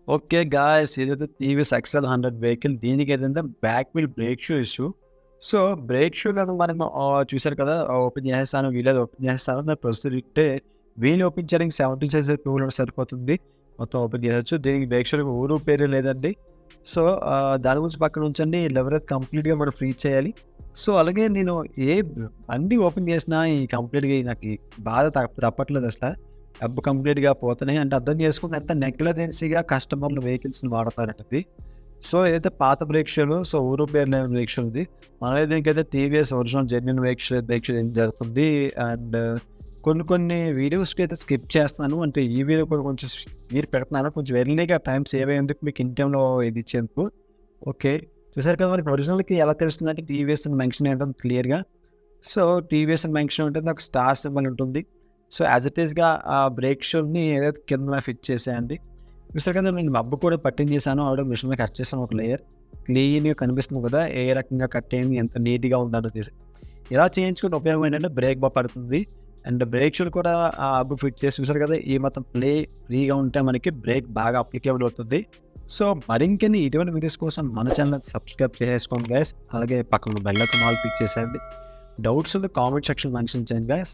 Okay guys, ఇదైతే TVS XL 100 vehicle. దీనికి ఏదంటే back wheel brake shoe issue. So brake shoe కనుక మనం చూసారు కదా, ఓపెన్ చేసేస్తాను, వీలేదు ఓపెన్ చేసేస్తాను. దాని ప్రొసీజర్ ఇట్టే వీల్ ఓపెన్ చేయడానికి 17 సైజ్ టూల్ సరిపోతుంది, మొత్తం ఓపెన్ చేయవచ్చు. దీనికి బ్రేక్ షూకి ఊరు పేరు లేదండి. సో దాని గురించి పక్కన ఉంచండి. లెవర్ అయితే కంప్లీట్గా మనం ఫ్రీ చేయాలి. సో అలాగే నేను ఏ బండి ఓపెన్ చేసినా ఈ కంప్లీట్గా నాకు ఈ బాధ తప్పట్లేదు అసలు. డబ్బు కంప్లీట్‌గా పోతున్నాయి అంటే అర్థం చేసుకుంటే ఎంత నెగ్లిజెన్సీగా కస్టమర్లు వెహికల్స్‌ని వాడతారనేది. సో ఏదైతే పాత బ్రేక్ షూలు, సో ఊరు పేరు లేని బ్రేక్ షూ ఉంది. మన దీనికైతే TVS original genuine brake shoe ఏం జరుగుతుంది. అండ్ కొన్ని వీడియోస్‌కి అయితే స్కిప్ చేస్తున్నాను. అంటే ఈ వీడియో కూడా కొంచెం మీరు పెడుతున్నాను. కొంచెం ఎర్లీగా టైం సేవ్ అయ్యేందుకు, మీకు ఇన్ టైంలో ఇది ఇచ్చేందుకు. ఓకే. చూసారు కదా, మనకి ఒరిజినల్‌కి ఎలా తెలుస్తుందంటే టీవీఎస్ అని మెన్షన్ అయ్యి ఉంటుంది క్లియర్‌గా. సో టీవీఎస్ అని మెన్షన్ ఉంటుంది, నాకు స్టార్ సింబల్ ఉంటుంది. సో యాజ్ ఇట్ ఈస్‌గా ఆ బ్రేక్ షూని ఏదైతే కింద ఫిట్ చేసేయండి. చూసారు కదా, నేను మబ్బు కూడా పట్టించేసాను. ఆల్రెడీ మిషన్‌లో కట్ చేసాను ఒక లేయర్. క్లీన్‌గా కనిపిస్తుంది కదా, ఏ రకంగా కట్ అయింది, ఎంత నీట్‌గా ఉందన్నది. ఇలా చేయించుకునే ఉపయోగం ఏంటంటే బ్రేక్ బాగా పడుతుంది. అండ్ బ్రేక్ షూలు కూడా ఆ హబ్ ఫిట్ చేసి చూసారు కదా, ఈ మొత్తం ఫ్రీగా ఉంటే మనకి బ్రేక్ బాగా అప్లికేబుల్ అవుతుంది. సో మరింకెన్ని ఇటువంటి వీడియోస్ కోసం మన ఛానల్ సబ్స్క్రైబ్ చేసుకోండి గైస్. అలాగే పక్కన బెల్ ఐకాన్ ఆల్ క్లిక్ చేసేయండి. డౌట్స్ ఉంటే కామెంట్ సెక్షన్ మెన్షన్ చేయండి గైస్.